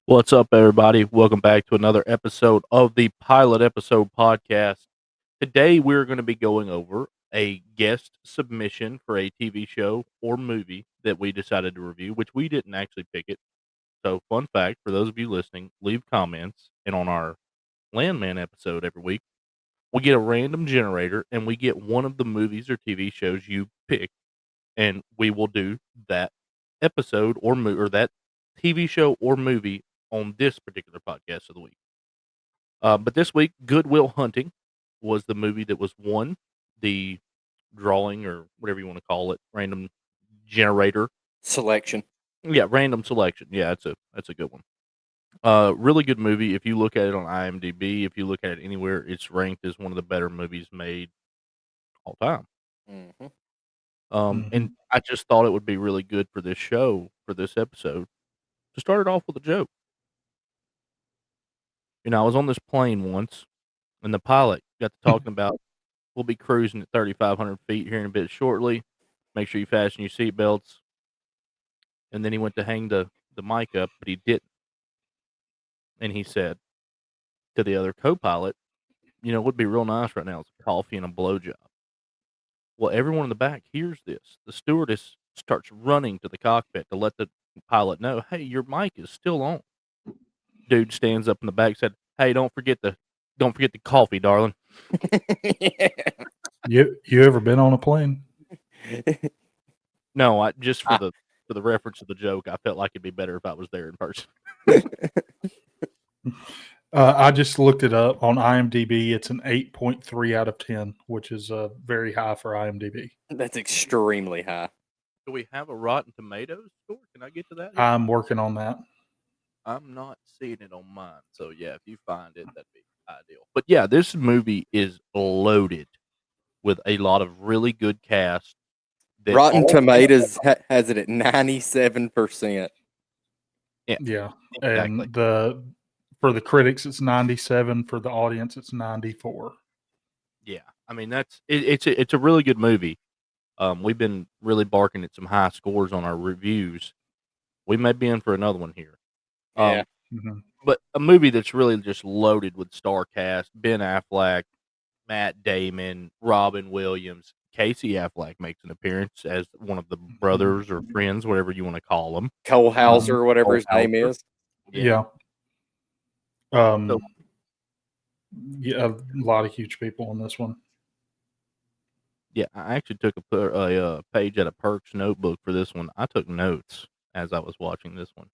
What's up, everybody? Welcome back to another episode of the Pilot Episode Podcast. Today, we're going to be going over a guest submission for a TV show or movie that we decided to review, which we didn't actually pick it. So, fun fact for those of you listening, leave comments. And on our Landman episode every week, we get a random generator and we get one of the movies or TV shows you pick, and we will do that episode or that TV show or movie on this particular podcast of the week. But this week, Goodwill Hunting was the movie that was won the drawing or whatever you want to call it, random generator. Selection. Yeah, random selection. Yeah, that's a good one. Really good movie. If you look at it on IMDb, if you look at it anywhere, it's ranked as one of the better movies made all time. Mm-hmm. And I just thought it would be really good for this show, for this episode, to start it off with a joke. I was on this plane once, and the pilot got to talking about we'll be cruising at 3,500 feet here in a bit shortly. Make sure you fasten your seatbelts. And then he went to hang the mic up, but he didn't. And he said to the other co-pilot, what would be real nice right now is a coffee and a blowjob. Well, everyone in the back hears this. The stewardess starts running to the cockpit to let the pilot know, hey, your mic is still on. Dude stands up in the back, said, hey, don't forget the coffee, darling. You ever been on a plane? No, I just for the reference of the joke, I felt like it'd be better if I was there in person. I just looked it up on IMDb. It's an 8.3 out of 10, which is very high for IMDb. That's extremely high. Do we have a Rotten Tomatoes score? Can I get to that? I'm working on that. I'm not seeing it on mine. So, yeah, if you find it, that'd be ideal. But, yeah, this movie is loaded with a lot of really good cast. Rotten Tomatoes has it at 97%. Yeah. Exactly. And for the critics, it's 97. For the audience, it's 94. Yeah. I mean, it's a really good movie. We've been really barking at some high scores on our reviews. We may be in for another one here. Yeah. But a movie that's really just loaded with star cast: Ben Affleck, Matt Damon, Robin Williams, Casey Affleck makes an appearance as one of the brothers or friends, whatever you want to call them. Cole Hauser, whatever his name is. Yeah. A lot of huge people on this one. Yeah, I actually took a page out of Perk's notebook for this one. I took notes as I was watching this one.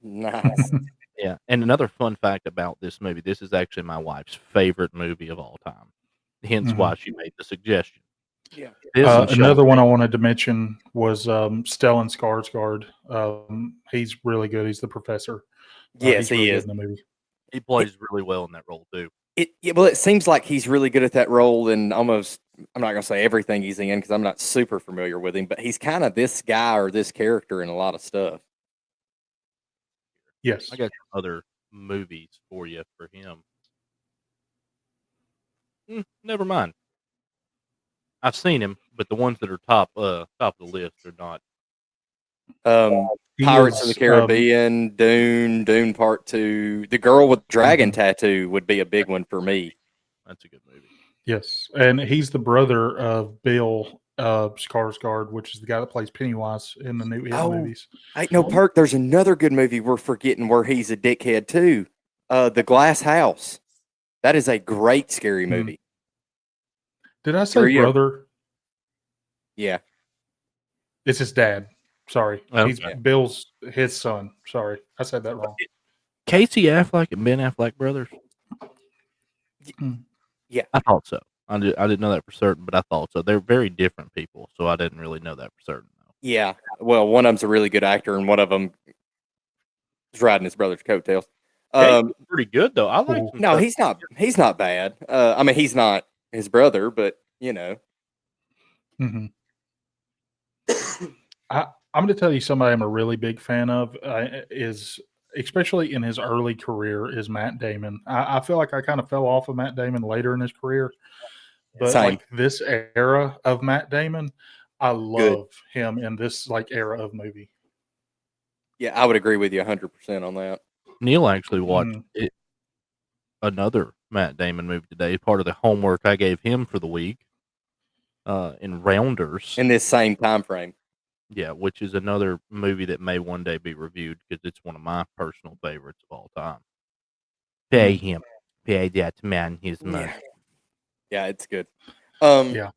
Nice. Yeah, and another fun fact about this movie, this is actually my wife's favorite movie of all time. Hence why she made the suggestion. Yeah. Another one I wanted to mention was Stellan Skarsgård. He's really good. He's the professor. Yes, he is. In the movie. He plays really well in that role too. It seems like he's really good at that role, and almost, I'm not going to say everything he's in because I'm not super familiar with him, but he's kind of this guy or this character in a lot of stuff. Yes. I got some other movies for you for him. Never mind. I've seen him, but the ones that are top of the list are not. Pirates of the Caribbean, Dune Part 2. The Girl with Dragon Tattoo would be a big one for me. That's a good movie. Yes, and he's the brother of Bill Skarsgård, which is the guy that plays Pennywise in the new It movies. Perk, there's another good movie we're forgetting where he's a dickhead too. The Glass House. That is a great scary movie. Did I say brother? Yeah. It's his dad. Sorry. Okay. He's Bill's his son. Sorry. I said that wrong. Casey Affleck and Ben Affleck brothers? Yeah. I thought so. I didn't know that for certain, but I thought so. They're very different people, so I didn't really know that for certain. Yeah. Well, one of them's a really good actor, and one of them is riding his brother's coattails. Pretty good, though. I like him. No, he's not. He's not bad. I mean, he's not his brother, but, you know. I'm going to tell you somebody I'm a really big fan of is, especially in his early career, is Matt Damon. I feel like I kind of fell off of Matt Damon later in his career. But like this era of Matt Damon, I love him in this like era of movie. Yeah, I would agree with you 100% on that. Neil actually watched another Matt Damon movie today, part of the homework I gave him for the week, in Rounders. In this same time frame. Yeah, which is another movie that may one day be reviewed because it's one of my personal favorites of all time. Pay him. Pay that man his money. Yeah, it's good. Yeah.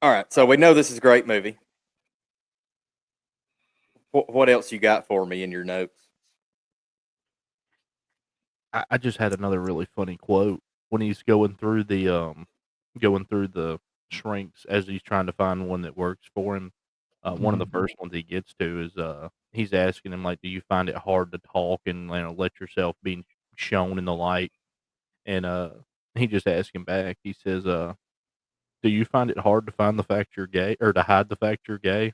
All right, so we know this is a great movie. What else you got for me in your notes? I just had another really funny quote when he's going through the shrinks as he's trying to find one that works for him. One of the first ones he gets to is he's asking him like, "Do you find it hard to talk and let yourself be shown in the light?" And he just asks him back. He says, "Do you find it hard to find the fact you're gay or to hide the fact you're gay?"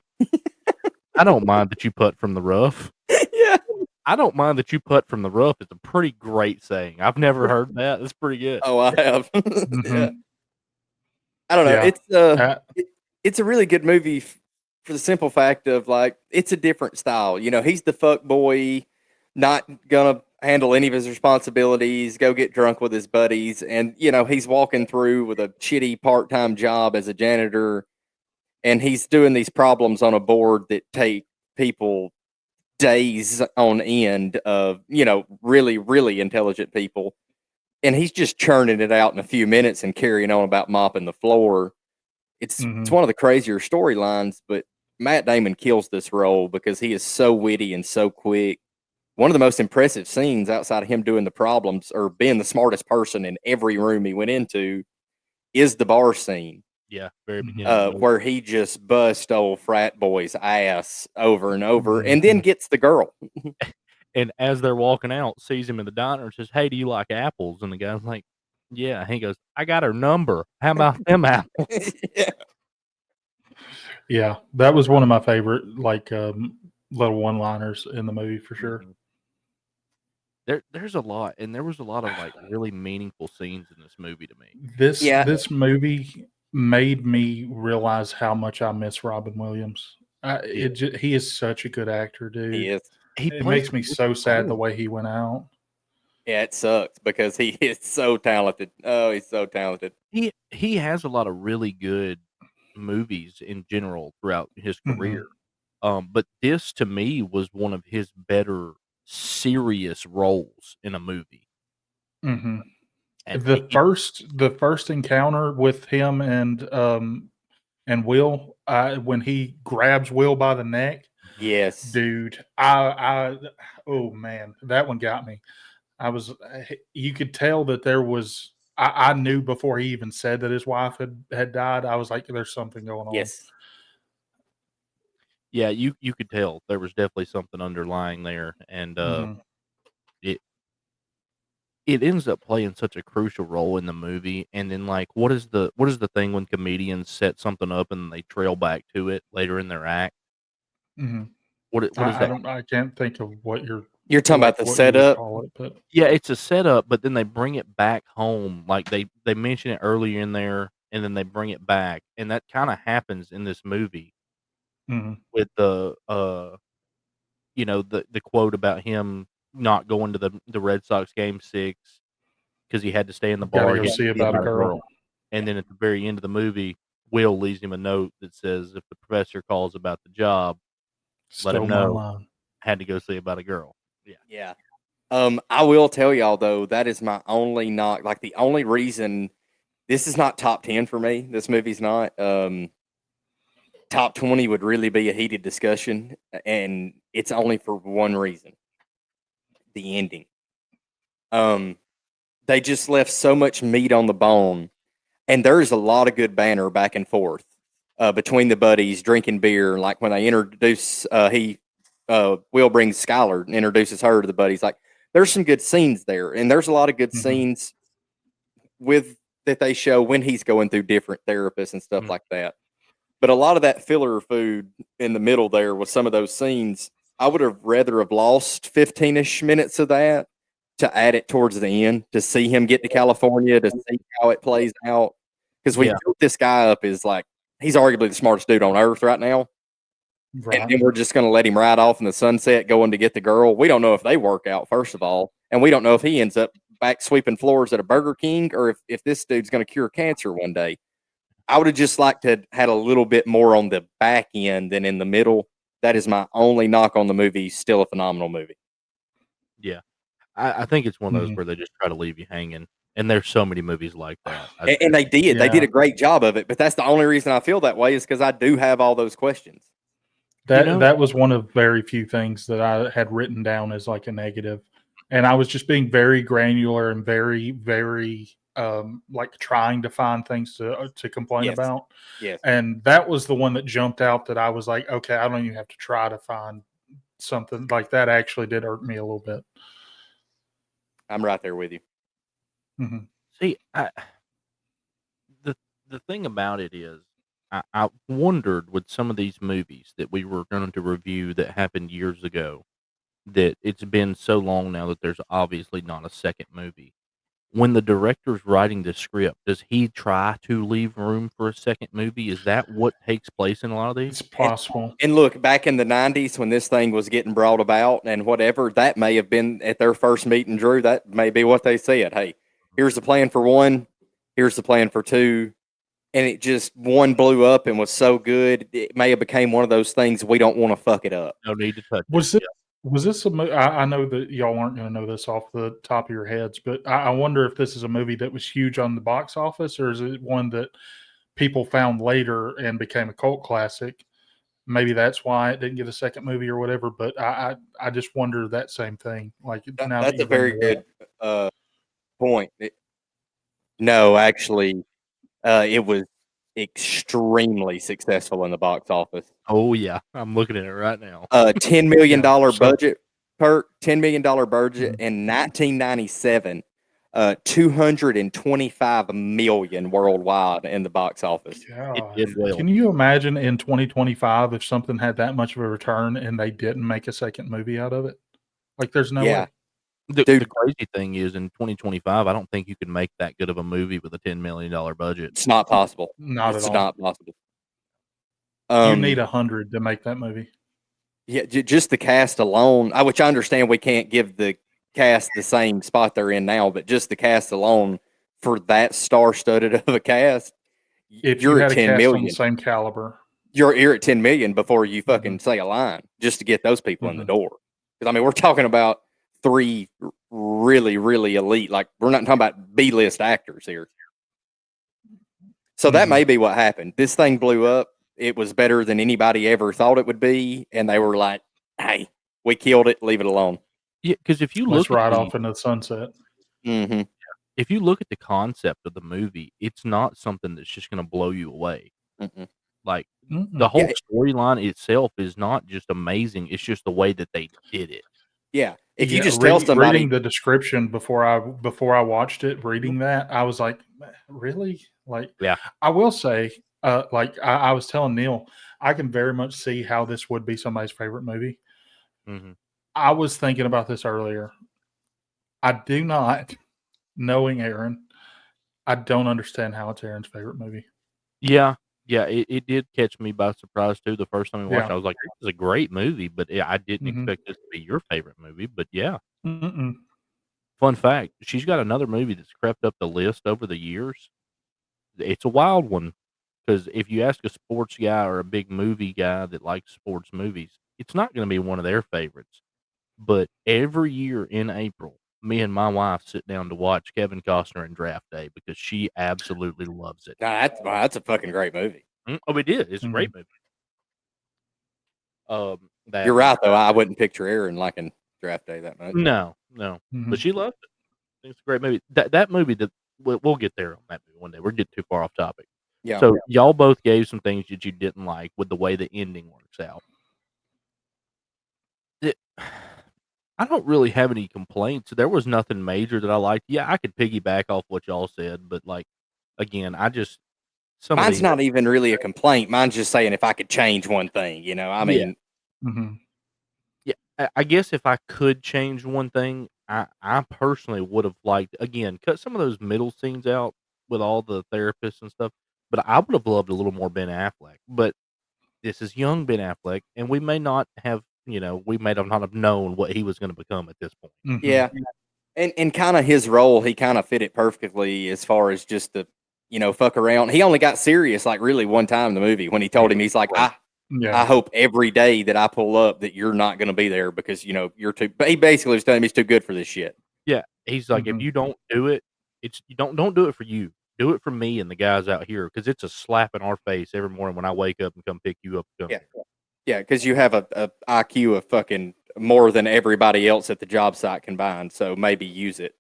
I don't mind that you putt from the rough. Yeah. I don't mind that you putt from the rough. It's a pretty great saying. I've never heard that. It's pretty good. Oh, I have. Yeah. I don't know. Yeah. It's a really good movie for the simple fact of like it's a different style. He's the fuck boy, not gonna handle any of his responsibilities, go get drunk with his buddies, and he's walking through with a shitty part-time job as a janitor, and he's doing these problems on a board that take people days on end of really really intelligent people, and he's just churning it out in a few minutes and carrying on about mopping the floor. It's one of the crazier storylines, but Matt Damon kills this role because he is so witty and so quick. One of the most impressive scenes outside of him doing the problems or being the smartest person in every room he went into is the bar scene. Yeah, very beginning. Where he just busts old frat boy's ass over and over and then gets the girl. And as they're walking out, sees him in the diner and says, "Hey, do you like apples?" And the guy's like, "Yeah." And he goes, "I got her number. How about them apples?" Yeah, that was one of my favorite little one-liners in the movie for sure. There's a lot, and there was a lot of like really meaningful scenes in this movie to me. This movie made me realize how much I miss Robin Williams. He is such a good actor, dude. He is. It makes me so sad the way he went out. Yeah, it sucks because he is so talented. Oh, he's so talented. He has a lot of really good movies in general throughout his career. But this to me was one of his better serious roles in a movie. And And the first encounter with him and Will, when he grabs Will by the neck, yes, dude, oh man, that one got me. You could tell that there was. I knew before he even said that his wife had died. I was like, "There's something going on." yes. Yeah, you could tell there was definitely something underlying there, and it ends up playing such a crucial role in the movie. And then, like, what is the thing when comedians set something up and they trail back to it later in their act? What is that? I can't think of what you're talking about the setup. But Yeah, it's a setup, but then they bring it back home. Like they mention it earlier in there, and then they bring it back, and that kind of happens in this movie with the the quote about him not going to the Red Sox game 6 because he had to stay in the bar. Gotta go see about a girl. And then at the very end of the movie, Will leaves him a note that says, "If the professor calls about the job, let him know. Had to go see about a girl." Yeah. I will tell y'all though, that is my only knock. Like the only reason this is not top 10 for me. This movie's not. Top 20 would really be a heated discussion, and it's only for one reason: the ending. They just left so much meat on the bone, and there's a lot of good banter back and forth between the buddies drinking beer. Like when they introduce, Will brings Skylar and introduces her to the buddies. Like there's some good scenes there, and there's a lot of good scenes with that they show when he's going through different therapists and stuff like that. But a lot of that filler food in the middle there with some of those scenes, I would have rather have lost 15-ish minutes of that to add it towards the end to see him get to California, to see how it plays out. Because we built this guy up as like he's arguably the smartest dude on earth right now. And Right. then we're just going to let him ride off in the sunset going to get the girl. We don't know if they work out, first of all. And we don't know if he ends up back sweeping floors at a Burger King or if this dude's going to cure cancer one day. I would have just liked to have had a little bit more on the back end than in the middle. That is my only knock on the movie. Still a phenomenal movie. Yeah. I think it's one of those Mhm. where they just try to leave you hanging, and there's so many movies like that. And they did. They did Yeah. a great job of it. But that's the only reason I feel that way is because I do have all those questions. That was one of very few things that I had written down as like a negative, and I was just being very granular and very, very like trying to find things to complain Yes. about. Yes. And that was the one that jumped out that I was like, okay, I don't even have to try to find something like that. Actually, did hurt me a little bit. I'm right there with you. Mhm. See, the the thing about it is, I wondered with some of these movies that we were going to review that happened years ago, that it's been so long now that there's obviously not a second movie. When the director's writing the script, does he try to leave room for a second movie? Is that what takes place in a lot of these? It's possible. And look, back in the 90s when this thing was getting brought about and whatever, that may have been at their first meeting, Drew. That may be what they said. Hey, here's the plan for one, here's the plan for two. And it just one blew up and was so good, it may have became one of those things we don't want to fuck it up. No need to touch it. Was it? Was this a movie? I know that y'all aren't going to know this off the top of your heads, but I wonder if this is a movie that was huge on the box office, or is it one that people found later and became a cult classic? Maybe that's why it didn't get a second movie or whatever. But I just wonder that same thing. Like now that That's you a bring very it up, good point. No, actually, it was extremely successful in the box office. Oh yeah, I'm looking at it right now. $10 million yeah. So budget per $10 million budget mhm. in 1997, 225 million worldwide in the box office. It God, did well. can you imagine in 2025 if something had that much of a return and they didn't make a second movie out of it? Like, there's no Yeah, way. The dude, crazy thing is in 2025, I don't think you could make that good of a movie with a $10 million budget. it's not possible. Not at It's all. not possible. You need Um, 100 to make that movie. yeah, just the cast alone, which I understand we can't give the cast the same spot they're in now, but just the cast alone for that star-studded of a cast, If you you're at had a 10 cast on the million. same caliber. You're at 10 million before you Mhm, fucking say a line just to get those people in the mhm, door. Because I mean, we're talking about three really, really elite. Like we're not talking about B-list actors here. So that mhm. may be what happened. This thing blew up. It was better than anybody ever thought it would be, and they were like, "Hey, we killed it. Leave it alone." Yeah, because if you Let's look at ride the off into the sunset. Mm-hmm. if you look at the concept of the movie, it's not something that's just gonna blow you away. Mm-mm. Like, the Mm-mm. whole Yeah, storyline itself is not just amazing, it's just the way that they did it. yeah. If you Yeah, just tell reading somebody, the description before I watched it, reading that, I was like, really? Like, Yeah. I will say, like I was telling Neil, I can very much see how this would be somebody's favorite movie. Mhm. I was thinking about this earlier. I do not, knowing Aaron, I don't understand how it's Aaron's favorite movie. Yeah. Yeah, it did catch me by surprise too the first time we watched Yeah. it. I was like, "This is a great movie," but, yeah, I didn't Mhm. expect this to be your favorite movie, but yeah. Mm-mm. Fun fact, she's got another movie that's crept up the list over the years. It's a wild one because if you ask a sports guy or a big movie guy that likes sports movies, it's not gonna be one of their favorites. But every year in April, me and my wife sit down to watch Kevin Costner in Draft Day because she absolutely loves it. nah, that's a fucking great movie. Oh, it is. It's a great Mhm. movie. That You're and right though. I wouldn't picture Aaron liking Draft Day that much. no, no, but Mhm. she loved it. It's a great movie. That movie that we'll get there on that movie one day. We're getting too far off topic. Yeah. So y'all both gave some things that you didn't like with the way the ending works out. It, I don't really have any complaints. There was nothing major that I liked. Yeah, I could piggyback off what y'all said, but like again, I just some of Mine's these. not even really a complaint. Mine's just saying if I could change one thing, I Yeah, mean, Mhm. yeah. I guess if I could change one thing, I personally would have liked again cut some of those middle scenes out with all the therapists and stuff. But I would have loved a little more Ben Affleck. But this is young Ben Affleck, and we may not have, we may have not have known what he was going to become at this point. Mhm. Yeah. And kind of his role, he kind of fit it perfectly as far as just the, fuck around. He only got serious like really one time in the movie when he told him, he's like, I hope every day that I pull up that you're not going to be there because you're too. But he basically was telling him he's too good for this shit. Yeah, he's like, if you don't do it, you don't do it for you. Do it for me and the guys out here because it's a slap in our face every morning when I wake up and come pick you up. Yeah, yeah, because you have a IQ of fucking more than everybody else at the job site combined. So maybe use it.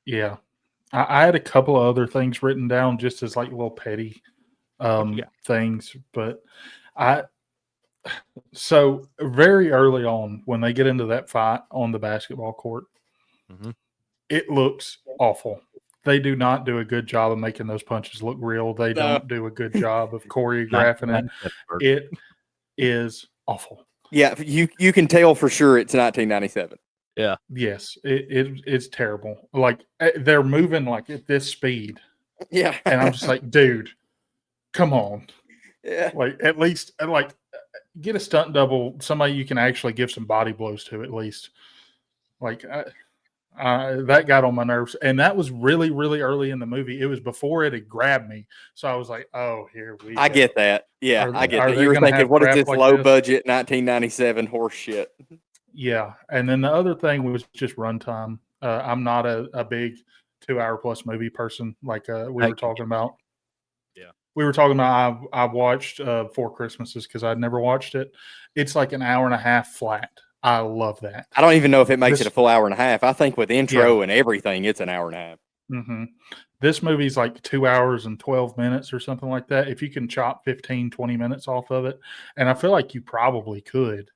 Yeah, I had a couple of other things written down just as like little petty things, but so very early on when they get into that fight on the basketball court, it looks awful. They do not do a good job of making those punches look real. They don't do a good job of choreographing it. It is awful. Yeah, you can tell for sure it's 1997. Yeah. Yes, it's terrible. Like they're moving like at this speed. Yeah, and I'm just like, dude, come on. Yeah, like at least like get a stunt double, somebody you can actually give some body blows to at least. Like that got on my nerves, and that was really, really early in the movie. It was before it had grabbed me, so I was like, "Oh, here we go." I get that. Yeah, I get that. they You were gonna thinking, have what is crap this like low this? budget 1997 horse shit? Yeah, and then the other thing was just runtime. I'm not a big 2-hour plus movie person, like we were talking about. Yeah, we were talking about. I watched Four Christmases because I'd never watched it. It's like an hour and a half flat. I love that. I don't even know if it makes it a full hour and a half. I think with intro and everything, it's an hour and a half. Mm-hmm. This movie's like 2 hours and 12 minutes or something like that. If you can chop 15, 20 minutes off of it, and I feel like you probably could,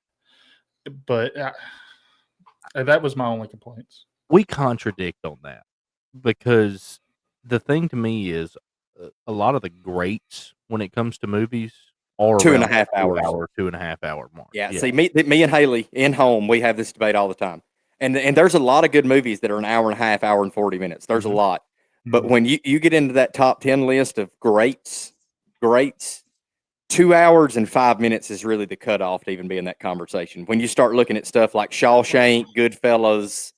but that was my only complaints. We contradict on that because the thing to me is a lot of the greats when it comes to movies are 2.5 hours. 2.5 hour mark. Yeah. See, me and Haley in home, we have this debate all the time, and there's a lot of good movies that are an hour and a half, hour and 40 minutes. There's a lot, but when you get into that top 10 list of greats, 2 hours and 5 minutes is really the cutoff to even be in that conversation. When you start looking at stuff like Shawshank, Goodfellas,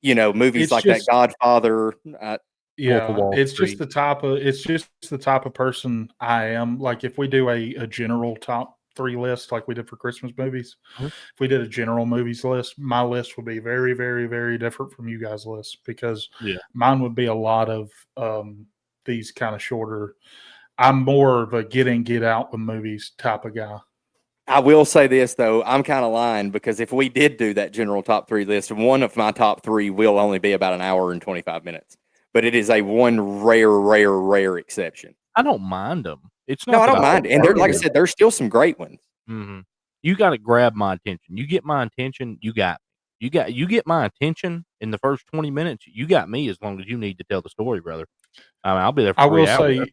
movies like that, Godfather. It's just the type of person I am. Like if we do a general top 3 list like we did for Christmas movies, if we did a general movies list, my list would be very, very, very different from you guys' list because mine would be a lot of these kind of shorter. I'm more of a get in, get out with movies type of guy. I will say this though, I'm kind of lying because if we did do that general top 3 list, one of my top 3 will only be about an hour and 25 minutes. But it is a one rare exception. I don't mind them. It's not. No, I don't mind. And like I said, there's still some great ones. Mm-hmm. You got to grab my attention. You get my attention, you got me. You get my attention in the first 20 minutes. You got me as long as you need to tell the story, brother. I mean, I'll be there for 3 hours. Say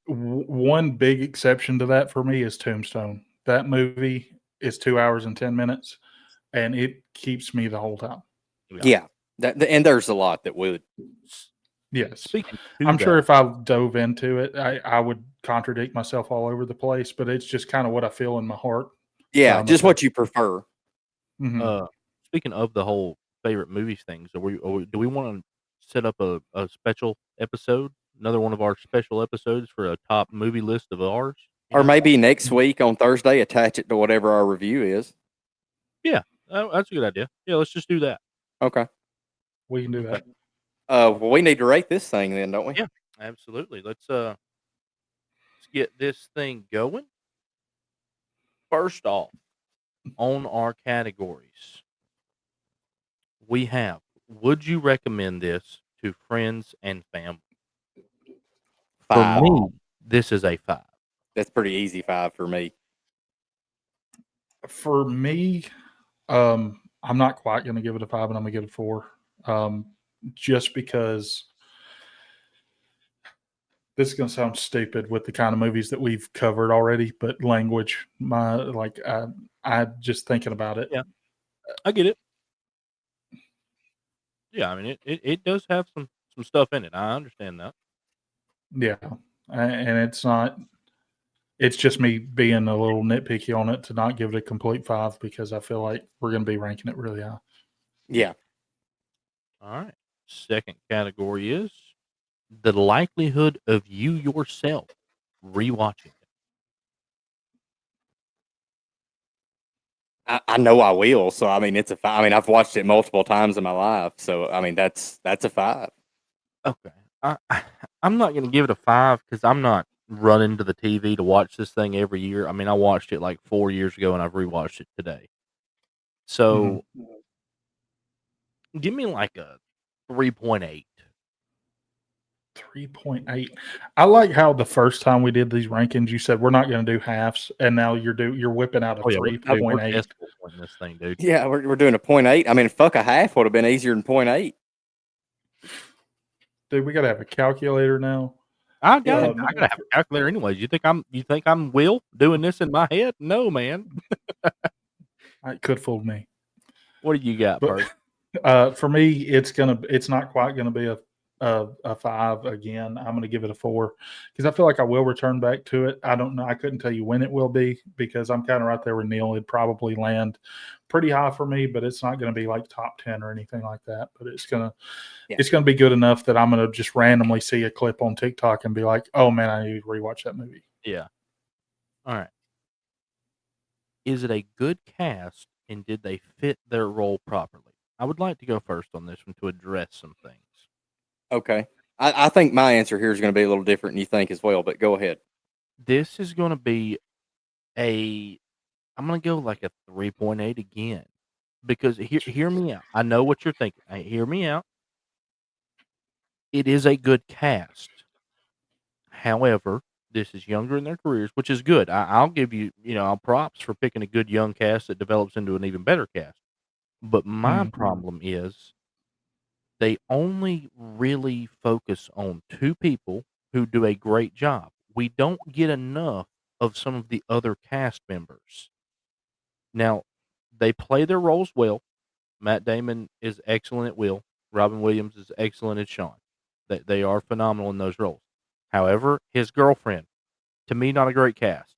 one big exception to that for me is Tombstone. That movie is 2 hours and 10 minutes, and it keeps me the whole time. Yeah. And there's a lot that would. Yes. I'm sure if I dove into it, I would contradict myself all over the place, but it's just kind of what I feel in my heart. Yeah, just what you prefer. Mm-hmm. Speaking of the whole favorite movies things, do we want to set up a special episode, another one of our special episodes for a top movie list of ours? Or maybe next week on Thursday, attach it to whatever our review is. Yeah, that's a good idea. Yeah, let's just do that. Okay. We can do that. Well, we need to rate this thing then, don't we? Yeah, absolutely. Let's get this thing going. First off, on our categories, we have, would you recommend this to friends and family? 5. For me, this is a 5. That's pretty easy 5 for me. For me, I'm not quite going to give it a 5, and I'm going to give it a 4. Just because this is going to sound stupid with the kind of movies that we've covered already, but language, I just thinking about it. Yeah, I get it. Yeah, I mean, it does have some stuff in it. I understand that. Yeah. and it's not. It's just me being a little nitpicky on it to not give it a complete 5 because I feel like we're going to be ranking it really high. Yeah. All right. Second category is the likelihood of you yourself rewatching it. I know I will. So I mean, it's a 5. I mean, I've watched it multiple times in my life. So I mean, that's a 5. Okay. I'm not going to give it a 5 because I'm not running to the TV to watch this thing every year. I mean, I watched it like 4 years ago and I've rewatched it today. So give me like a 3.8. 3.8. I like how the first time we did these rankings, you said we're not going to do halves, and now you're whipping out a Oh, yeah. We're 3.8. decimal pointing this thing, dude. Yeah, we're doing a 0.8. I mean, fuck, a half would have been easier than 0.8. Dude, we got to have a calculator now. I gotta have a calculator anyways. You think I'm Will doing this in my head? No, man. It could fool me. What do you got, Perk? For me, it's not quite gonna be a 5 again. I'm gonna give it a 4 because I feel like I will return back to it. I don't know. I couldn't tell you when it will be because I'm kind of right there with Neil. It'd probably land pretty high for me, but it's not gonna be like top 10 or anything like that. But it's gonna be good enough that I'm gonna just randomly see a clip on TikTok and be like, oh man, I need to rewatch that movie. Yeah. All right. Is it a good cast and did they fit their role properly? I would like to go first on this one to address some things. Okay. I think my answer here is going to be a little different than you think as well, but go ahead. This is going to be I'm going to go like a 3.8 again because hear me out. I know what you're thinking. Hear me out. It is a good cast. However, this is younger in their careers, which is good. I'll give you, I'll props for picking a good young cast that develops into an even better cast. But my problem is they only really focus on two people who do a great job. We don't get enough of some of the other cast members. Now, they play their roles well. Matt Damon is excellent at Will. Robin Williams is excellent at Sean. They are phenomenal in those roles. However, his girlfriend, to me, not a great cast.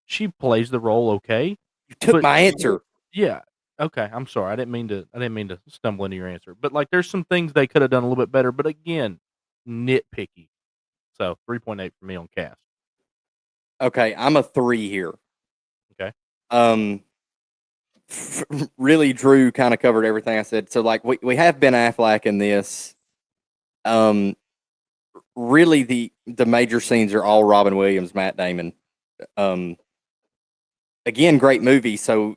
She plays the role okay. You took my answer. Yeah. Okay. I'm sorry. I didn't mean to stumble into your answer. But like, there's some things they could have done a little bit better. But again, nitpicky. So 3.8 for me on cast. Okay, I'm a 3 here. Okay. Really, Drew kind of covered everything I said. So like, we have Ben Affleck in this. Really, the major scenes are all Robin Williams, Matt Damon. Again, great movie, so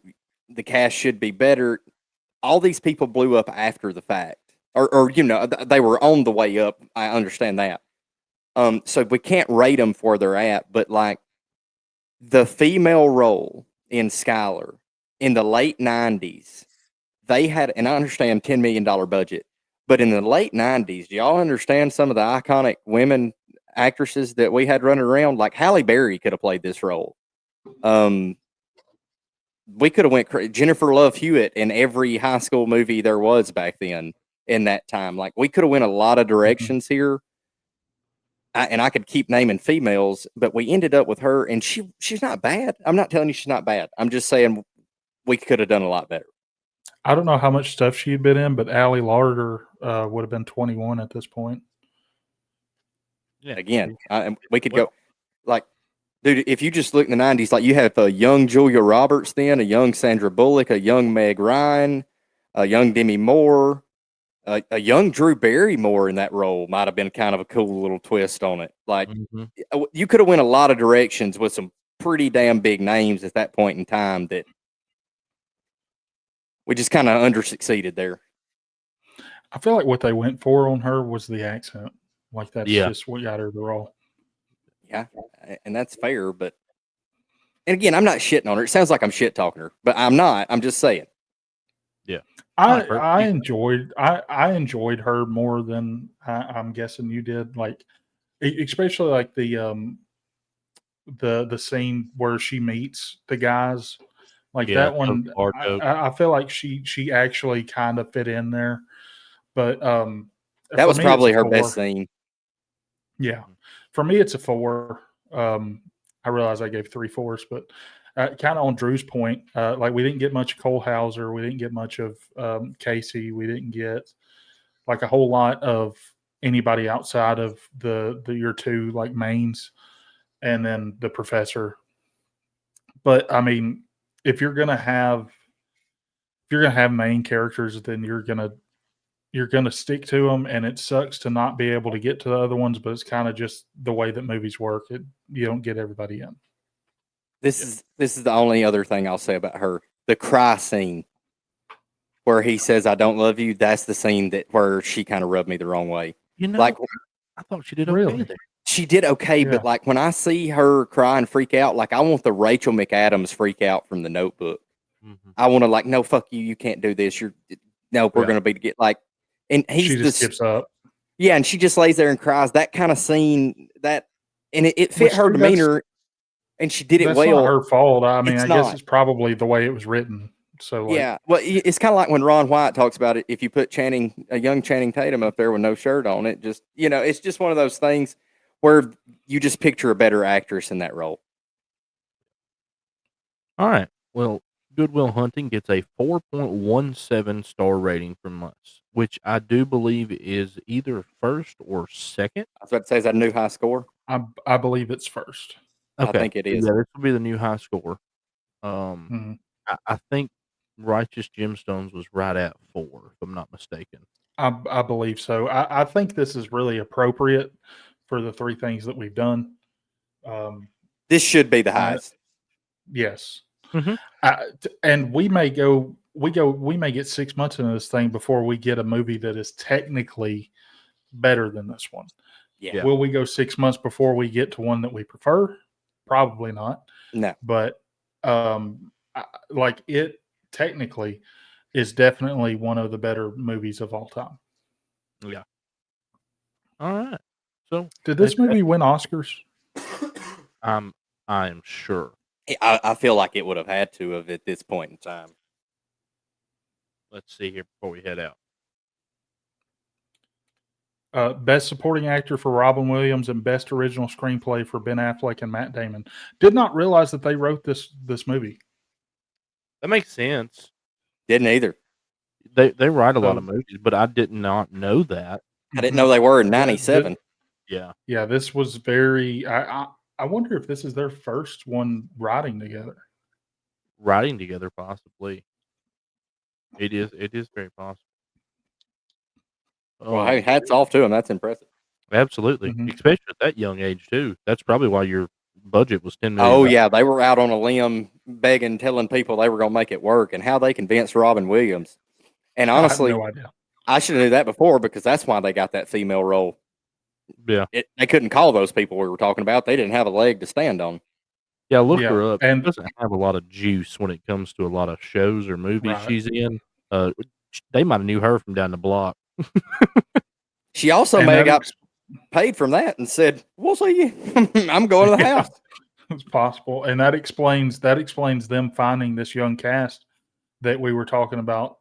the cast should be better. All these people blew up after the fact, or they were on the way up. I understand that. So we can't rate them for they're at, but like the female role in Skylar in the late 90s, they had, and I understand $10 million budget, but in the late 90s, do y'all understand some of the iconic women actresses that we had running around? Like Halle Berry could have played this role. We could have went Jennifer Love Hewitt in every high school movie there was back then in that time. Like we could have went a lot of directions here. And I could keep naming females, but we ended up with her, and she's not bad. I'm not telling you she's not bad. I'm just saying we could have done a lot better. I don't know how much stuff she'd been in, but Allie Larder would have been 21 at this point. Yeah. Again, we could go like, dude, if you just look in the 90s, like you have a young Julia Roberts then, a young Sandra Bullock, a young Meg Ryan, a young Demi Moore, a young Drew Barrymore in that role might have been kind of a cool little twist on it. Like you could have went a lot of directions with some pretty damn big names at that point in time that we just kind of under-succeeded there. I feel like what they went for on her was the accent. Like that's just what got her the role. Yeah, and that's fair, but and again, I'm not shitting on her. It sounds like I'm shit talking her, but I'm not. I'm just saying. Yeah. I enjoyed her more than I'm guessing you did. Like especially like the scene where she meets the guys. Like that one, I feel like she actually kind of fit in there. But that was probably her best scene. Yeah. for me, it's a 4. I realize I gave 3 4s, but kind of on Drew's point, like we didn't get much Cole Hauser, we didn't get much of Casey, we didn't get like a whole lot of anybody outside of the your two like mains, and then the professor. But I mean, if you're gonna have main characters, then you're gonna stick to them, and it sucks to not be able to get to the other ones. But it's kind of just the way that movies work. You don't get everybody in. This is the only other thing I'll say about her. The cry scene where he says, "I don't love you." That's the scene where she kind of rubbed me the wrong way. Like I thought she did okay Really? there. she did okay, Yeah. but like when I see her cry and freak out, like I want the Rachel McAdams freak out from The Notebook. Mm-hmm. I want to like, no, fuck you, you can't do this. We're gonna be get like, and he's She just gives up. Yeah, and she just lays there and cries. That kind of scene, and it fit Which, her demeanor, and she did it That's well. not her fault. I mean, It's I guess not. it's probably the way it was written. So like, Yeah, well, it's kind of like when Ron White talks about it. If you put a young Channing Tatum up there with no shirt on, it just, it's just one of those things where you just picture a better actress in that role. All right. Well, Good Will Hunting gets a 4.17 star rating from us, which I do believe is either first or second. I was about to say, is that a new high score? I believe it's first. I think it is. Yeah, this will be the new high score. Mhm. I think Righteous Gemstones was right at 4, if I'm not mistaken. I believe so. I think this is really appropriate for the 3 things that we've done. This should be the highest. Yes. Mhm. And we may get 6 months into this thing before we get a movie that is technically better than this one. Yeah. Will we go 6 months before we get to one that we prefer? Probably not. No. But like it technically is definitely one of the better movies of all time. Yeah. All right. So Did this movie win Oscars? I am sure. I feel like it would have had to have at this point in time. Let's see here before we head out. Best Supporting Actor for Robin Williams and Best Original Screenplay for Ben Affleck and Matt Damon. Did not realize that they wrote this movie. That makes sense. Didn't either. They write a lot of movies, but I did not know that. I didn't know they were in '97. Yeah. Yeah, this was very. I wonder if this is their first one writing together. Writing together, possibly. It is very possible. Well, hey, hats off to them. That's impressive. Absolutely, especially at that young age too. That's probably why your budget was $10 million. Oh yeah, they were out on a limb, begging, telling people they were going to make it work, and how they convinced Robin Williams. And honestly, I have no idea. I should have knew that before, because that's why they got that female role. Yeah, they couldn't call those people we were talking about. They didn't have a leg to stand on. Yeah, look her up. And she doesn't have a lot of juice when it comes to a lot of shows or movies she's in. They might have knew her from down the block. She also may have got paid from that and said, "We'll see you. I'm going to the house." It's possible, and that explains them finding this young cast that we were talking about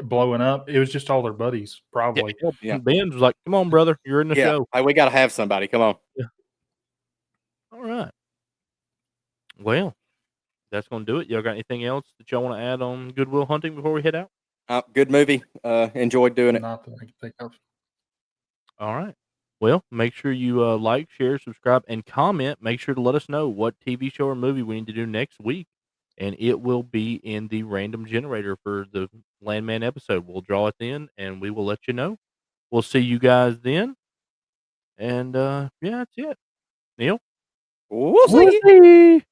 blowing up. It was just all their buddies, probably. Yeah. Ben was like, "Come on, brother, you're in the show. Hey, we got to have somebody. Come on." Yeah. All right. Well, that's going to do it. Y'all got anything else that y'all want to add on Good Will Hunting before we head out? Good movie. Enjoyed doing it. Not that I can think of. All right. Well, make sure you like, share, subscribe, and comment. Make sure to let us know what TV show or movie we need to do next week, and it will be in the random generator for the Landman episode. We'll draw it then, and we will let you know. We'll see you guys then. And, yeah, that's it. Neil? We'll see.